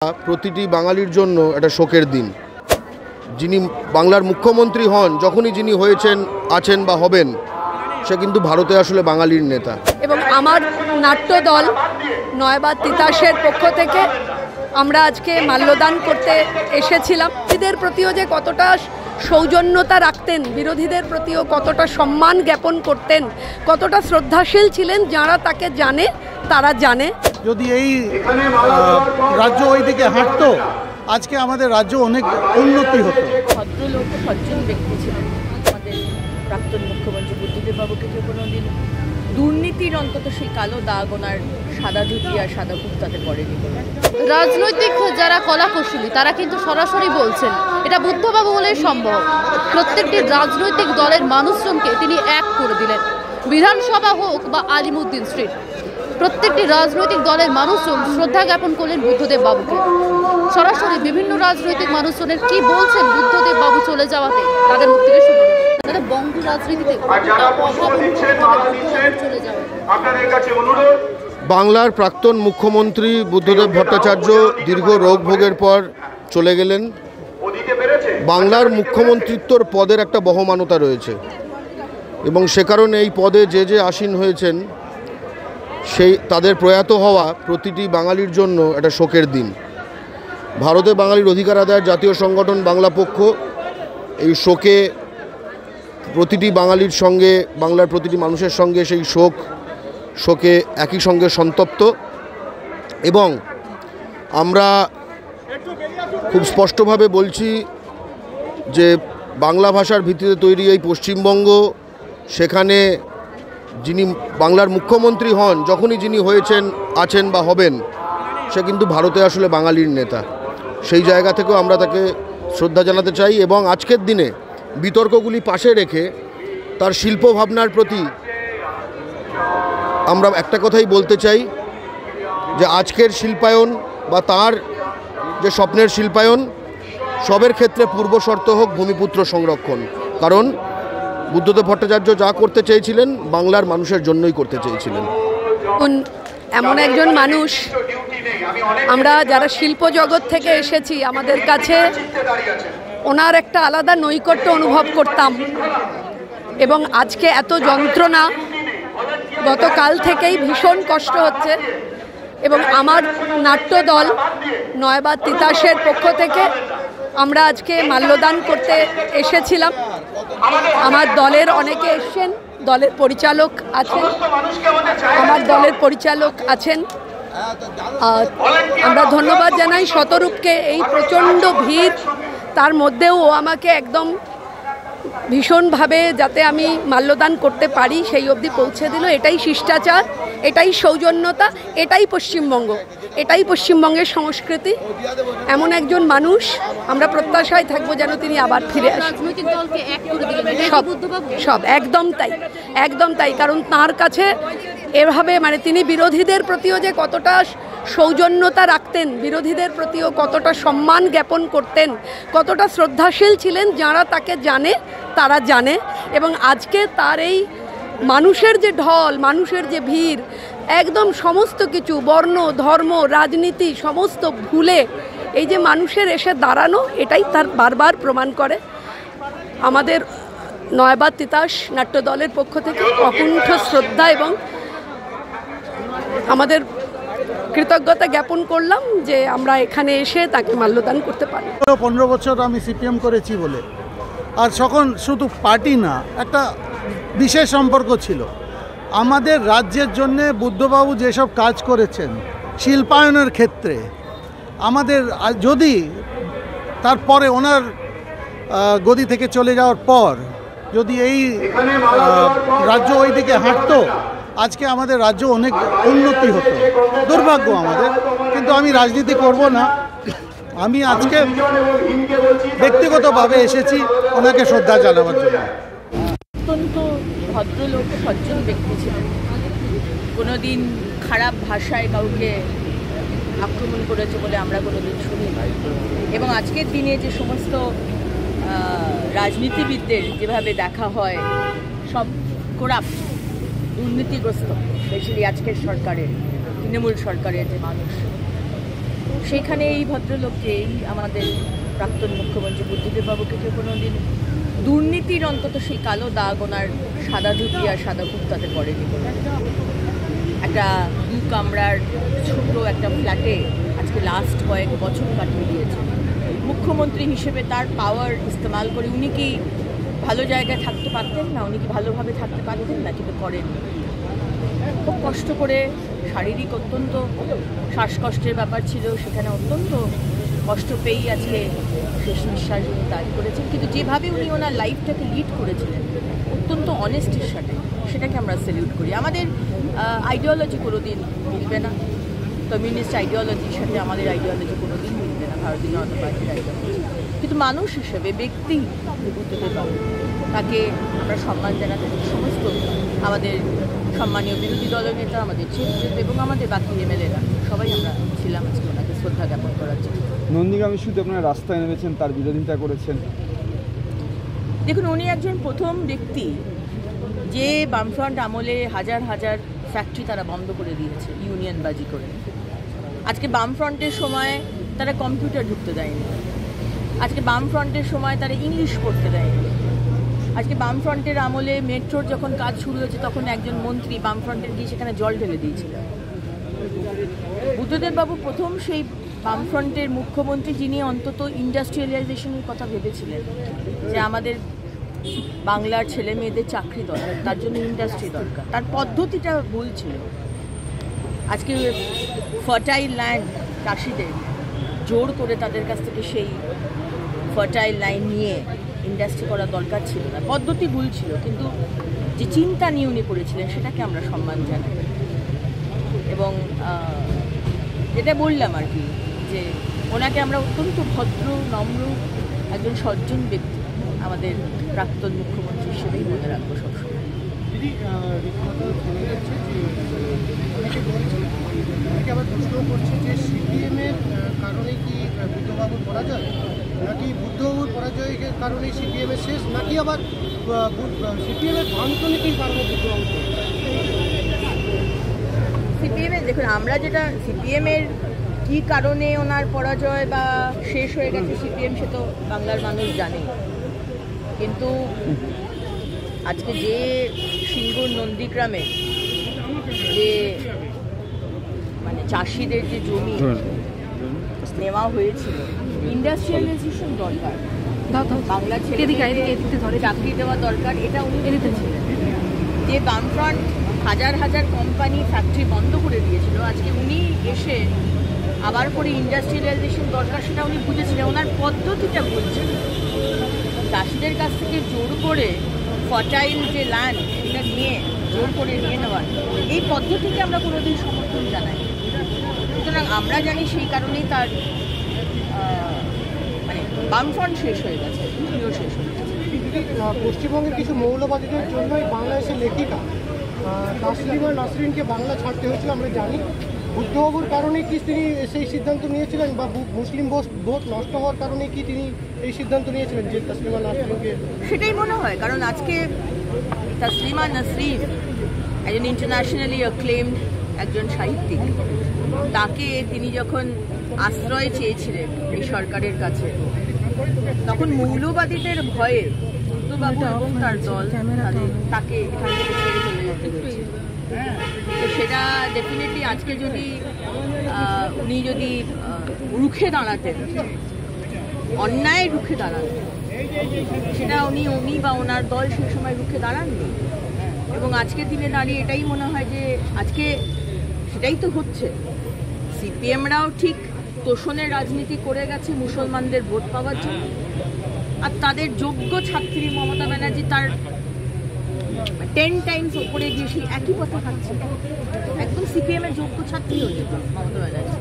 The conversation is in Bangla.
প্রতিটি বাঙালির জন্য একটা শোকের দিন। যিনি বাংলার মুখ্যমন্ত্রী হন, যখনই যিনি হয়েছেন, আছেন বা হবেন, সে কিন্তু ভারতে আসলে বাঙালির নেতা। এবং আমার নাট্যদল নয়বাদ তিতাসের পক্ষ থেকে আমরা আজকে মাল্যদান করতে এসেছিলাম। বিরোধীদের প্রতিও যে কতটা সৌজন্যতা রাখতেন, বিরোধীদের প্রতিও কতটা সম্মান জ্ঞাপন করতেন, কতটা শ্রদ্ধাশীল ছিলেন, যারা তাকে জানে তারা জানে। যদি এই রাজ্য ওই দিকে হাঁটতো, আজকে আমাদের রাজ্য অনেক উন্নতি হতো। ভদ্রলোক, সজ্জন ব্যক্তি ছিলেন আমাদের প্রাক্তন মুখ্যমন্ত্রী বুদ্ধদেব বাবুকে কেউ কোনোদিন দুর্নীতির অন্তত সেই কালো দাগ ওনার সাদা ধুতি আর সাদা কুর্তাতে পড়েনি। রাজনৈতিক যারা কলাকুশলী তারা কিন্তু সরাসরি বলছেন এটা বুদ্ধবাবু হলেই সম্ভব। প্রত্যেকটি রাজনৈতিক দলের মানুষজনকে তিনি এক করে দিলেন, বিধানসভা হোক বা আলিমুদ্দিন স্ট্রিট। প্রত্যেকটি রাজনৈতিক দলের মানুষজন শ্রদ্ধা জ্ঞাপন করলেন বুদ্ধদেব বাবুকে। সরাসরি বিভিন্ন রাজনৈতিক মানুষজনের কি বলছেন বুদ্ধদেব বাবু চলে যাওয়াতে, তাদের মুখ থেকে শুনে তাদের বঙ্গ রাজনীতিতে চলে যাওয়া। বাংলার প্রাক্তন মুখ্যমন্ত্রী বুদ্ধদেব ভট্টাচার্য দীর্ঘ রোগ ভোগের পর চলে গেলেন। বাংলার মুখ্যমন্ত্রিত্বর পদের একটা বহমানতা রয়েছে এবং সে কারণে এই পদে যে আসীন হয়েছেন, সেই তাদের প্রয়াত হওয়া প্রতিটি বাঙালির জন্য একটা শোকের দিন। ভারতে বাঙালির অধিকার আদায়ের জাতীয় সংগঠন বাংলা পক্ষ এই শোকে প্রতিটি বাঙালির সঙ্গে, বাংলার প্রতিটি মানুষের সঙ্গে সেই শোকে একই সঙ্গে সন্তপ্ত। এবং আমরা খুব স্পষ্টভাবে বলছি যে বাংলা ভাষার ভিত্তিতে তৈরি এই পশ্চিমবঙ্গ, সেখানে যিনি বাংলার মুখ্যমন্ত্রী হন, যখনই যিনি হয়েছেন, আছেন বা হবেন, সে কিন্তু ভারতে আসলে বাঙালির নেতা। সেই জায়গা থেকেও আমরা তাকে শ্রদ্ধা জানাতে চাই এবং আজকের দিনে বিতর্কগুলি পাশে রেখে তার শিল্প ভাবনার প্রতি আমরা একটা কথাই বলতে চাই যে আজকের শিল্পায়ন বা তার যে স্বপ্নের শিল্পায়ন, সবের ক্ষেত্রে পূর্বশর্ত হোক ভূমিপুত্র সংরক্ষণ। কারণ বুদ্ধদেব ভট্টাচার্য যা করতে চেয়েছিলেন, বাংলার মানুষের জন্যই করতে চেয়েছিলেন। এমন একজন মানুষ, আমরা যারা শিল্প জগৎ থেকে এসেছি, আমাদের কাছে ওনার একটা আলাদা নৈকট্য অনুভব করতাম। এবং আজকে এত যন্ত্রণা, গতকাল থেকেই ভীষণ কষ্ট হচ্ছে। এবং আমার নাট্যদল নয়বাদ তিতাসের পক্ষ থেকে আমরা আজকে মাল্যদান করতে এসেছিলাম। আমার দলের অনেকে এসছেন, দলের পরিচালক আছেন, আমার দলের পরিচালক আছেন। আমরা ধন্যবাদ জানাই শতরূপকে, এই প্রচণ্ড ভিড় তার মধ্যেও ও আমাকে একদম ভীষণভাবে যাতে আমি মাল্যদান করতে পারি সেই অবধি পৌঁছে দিল। এটাই শিষ্টাচার, এটাই সৌজন্যতা, এটাই পশ্চিমবঙ্গ, এটাই পশ্চিমবঙ্গের সংস্কৃতি। এমন একজন মানুষ, আমরা প্রত্যাশায় থাকবো যেন তিনি আবার ফিরে আসেন। সব একদম তাই, একদম তাই। কারণ তার কাছে এভাবে তিনি বিরোধীদের প্রতিও যে কতটা সৌজন্যতা রাখতেন, বিরোধীদের প্রতিও কতটা সম্মান জ্ঞাপন করতেন, কতটা শ্রদ্ধাশীল ছিলেন, যারা তাকে জানে তারা জানে। এবং আজকে তার এই মানুষের যে ঢল, মানুষের যে ভিড়, একদম সমস্ত কিছু বর্ণ, ধর্ম, রাজনীতি সমস্ত ভুলে এই যে মানুষের এসে দাঁড়ানো, এটাই তার বারবার প্রমাণ করে। আমাদের নয়বাদ তিতাস নাট্যদলের পক্ষ থেকে অকুণ্ঠ শ্রদ্ধা এবং আমাদের কৃতজ্ঞতা জ্ঞাপন করলাম যে আমরা এখানে এসে তাকে মাল্যদান করতে পারি। 15 বছর আমি সিপিএম করেছি বলে, আর তখন শুধু পার্টি না, একটা বিশেষ সম্পর্ক ছিল। আমাদের রাজ্যের জন্যে বুদ্ধবাবু যেসব কাজ করেছেন শিল্পায়নের ক্ষেত্রে, আমাদের যদি তারপরে ওনার গদি থেকে চলে যাওয়ার পর যদি এই রাজ্য ওই দিকে হাঁটতো, আজকে আমাদের রাজ্য অনেক উন্নতি হতো। দুর্ভাগ্য আমাদের, কিন্তু আমি রাজনীতি করব না। আমি আজকে ব্যক্তিগতভাবে এসেছি ওনাকে শ্রদ্ধা জানাবার জন্য। অত্যন্ত ভদ্রলোক, সজ্জন ব্যক্তি ছিলেন। কোনোদিন খারাপ ভাষায় কাউকে আক্রমণ করেছে বলে আমরা কোনোদিন শুনি। এবং আজকের দিনে যে সমস্ত রাজনীতিবিদদের যেভাবে দেখা হয়, সব করাপ্ট, দুর্নীতিগ্রস্ত, স্পেশালি আজকের সরকারের, তৃণমূল সরকারের যে মানুষ, সেখানে এই ভদ্রলোককে, এই আমাদের প্রাক্তন মুখ্যমন্ত্রী বুদ্ধদেব বাবুকে কেউ কোনোদিন দুর্নীতির অন্তত সেই কালো দাগ ওনার সাদা ধুতি আর সাদা কুর্তাতে পড়েনি। একটা 2 কামরার ছোট একটা ফ্ল্যাটে আজকে লাস্ট কয়েক বছর কাটিয়ে দিয়েছে। মুখ্যমন্ত্রী হিসেবে তার পাওয়ার ইস্তেমাল করে উনি কি ভালো জায়গায় থাকতে পারতেন না? উনি কি ভালোভাবে থাকতে পারতেন না? কিন্তু করেননি। খুব কষ্ট করে, শারীরিক অত্যন্ত শ্বাসকষ্টের ব্যাপার ছিল, সেখানে অত্যন্ত কষ্ট পেয়েই আজকে শেষ নিঃশ্বাস উনি ত্যাগ করেছেন। কিন্তু যেভাবে উনি ওনার লাইফটাকে লিড করেছিলেন অত্যন্ত অনেস্টির সাথে, সেটাকে আমরা স্যালিউট করি। আমাদের আইডিওলজি কোনোদিন মিলবে না, কমিউনিস্ট আইডিওলজির সাথে আমাদের আইডিওলজি কোনোদিন মিলবে না, ভারতীয় জনতা পার্টির আইডিওলজি। কিন্তু মানুষ হিসেবে, ব্যক্তি বুদ্ধদেব বাবু, তাকে আমরা সম্মান জানাতে সমস্ত আমাদের সম্মানীয় বিরোধী দলনেতা, আমাদের চিফ হুইপ এবং আমাদের বাকি এমএলএরা সবাই আমরা ছিলাম আজকে ওনাকে শ্রদ্ধা জ্ঞাপন করার জন্য। নন্দীগ্রাম ইস্যুতে আপনারা রাস্তায় নেমেছেন, তার বিরোধিতা করেছেন। দেখুন, উনি একজন প্রথম ব্যক্তি যে বামফ্রন্ট আমলে হাজার হাজার ফ্যাক্টরি তারা বন্ধ করে দিয়েছে ইউনিয়নবাজি করে। আজকে বামফ্রন্টের সময় তারা কম্পিউটার ঢুকতে দেয়নি, আজকে বামফ্রন্টের সময় তারা ইংলিশ পড়তে দেয়নি। আজকে বামফ্রন্টের আমলে মেট্রোর যখন কাজ শুরু হয়েছে তখন একজন মন্ত্রী বামফ্রন্টের গিয়ে সেখানে জল ঢেলে দিয়েছিল। বুদ্ধদেব বাবু প্রথম সেই বামফ্রন্টের মুখ্যমন্ত্রী যিনি অন্তত ইন্ডাস্ট্রিয়ালাইজেশনের কথা ভেবেছিলেন, যে আমাদের বাংলার ছেলে মেয়েদের চাকরি দরকার, তার জন্য ইন্ডাস্ট্রি দরকার। তার পদ্ধতিটা ভুল ছিল। আজকে ফার্টাইল ল্যান্ড চাষিদের জোর করে তাদের কাছ থেকে সেই ফার্টাইল ল্যান্ড নিয়ে ইন্ডাস্ট্রি করা দরকার ছিল না, পদ্ধতি ভুল ছিল। কিন্তু যে চিন্তা নিয়ে উনি করেছিলেন সেটাকে আমরা সম্মান জানাই। এবং যেটা বললাম আর কি, যে ওনাকে আমরা অত্যন্ত ভদ্র, নম্র, একজন সজ্জন ব্যক্তি আমাদের প্রাক্তন মুখ্যমন্ত্রী হিসেবেই মনে রাখবো সবসময়। দিদি, রীতিমতো শোনা যাচ্ছে যে অনেকে আবার প্রশ্ন করছে যে সিপিএমের কারণে কি বুদ্ধবাবুর পরাজয়, নাকি বুদ্ধবাবুর পরাজয়ের কারণেই সিপিএমের শেষ, নাকি আবার সিপিএমের ভ্রান্তনীতির কারণে বুদ্ধবাবুর? সিপিএমের, দেখুন, আমরা যেটা সিপিএমের কী কারণে ওনার পরাজয় বা শেষ হয়ে গেছে সিপিএম, সে তো বাংলার মানুষ জানে। কিন্তু আজকে যে সিঙ্গুর নন্দীগ্রামে যে মানে চাষিদের যে জমি নেওয়া হয়েছিল, ইন্ডাস্ট্রিয়ালাইজেশন দরকার, বাংলা ছেলে চাকরি দেওয়া দরকার, এটা উনি ছিলেন। যে বামফ্রন্ট হাজার হাজার কোম্পানি ফ্যাক্টরি বন্ধ করে দিয়েছিল, আজকে উনি এসে আবার করে ইন্ডাস্ট্রিয়ালাইজেশন দরকার সেটা উনি বুঝেছিলেন। ওনার পদ্ধতিটা বলছেন, চাষিদের কাছ থেকে জোর করে ফার্টাইল যে ল্যান্ড সেটা নিয়ে জোর করে নিয়ে নেওয়ার এই পদ্ধতিকে আমরা কোনোদিন সমর্থন জানাই। সুতরাং আমরা জানি সেই কারণেই তার মানে বামফ্রন্ট শেষ হয়ে গেছে, উনিও শেষ হয়ে গেছে। পশ্চিমবঙ্গের কিছু মৌলবাদীদের জন্যই বাংলাদেশের লেখিকা তাসলিমা নাসরিনকে বাংলা ছাড়তে হয়েছিল আমরা জানি। বুদ্ধবাবুর কারণে কি তিনি সেই সিদ্ধান্ত নিয়েছিলেন, বা মুসলিম ভোট নষ্ট হওয়ার কারণে কি তিনি এই সিদ্ধান্ত নিয়েছিলেন যে তাসলিমা নাসরিনকে? সেটাই মনে হয়, কারণ আজকে তাসলিমা নাসরিন একজন ইন্টারন্যাশনালি অ্যাক্লেমড একজন সাহিত্যিক। তাকে তিনি যখন আশ্রয় চেয়েছিলেন এই সরকারের কাছে, তখন মৌলবাদীদের ভয়ে বুদ্ধবাবু এবং তার দল তাকে এখান থেকে ছেড়ে চলে যেতে হয়েছে। তো সেটা ডেফিনেটলি আজকে যদি উনি যদি রুখে দাঁড়াতেন, অন্যায় রুখে দাঁড়াতেন, সেটা উনি বা ওনার দল সেই সময় রুখে দাঁড়াননি। এবং আজকের দিনে দাঁড়িয়ে এটাই মনে হয় যে আজকে সেটাই তো হচ্ছে। সিপিএমরাও ঠিক তোষণের রাজনীতি করে গেছে মুসলমানদের ভোট পাওয়ার জন্য, আর তাদের যোগ্য ছাত্রী মমতা ব্যানার্জি তার 10 টাইমস ওপরে গিয়ে সেই একই পথে থাকছে। একদম সিপিএমের যোগ্য ছাত্রী হয়ে যেত মমতা ব্যানার্জি।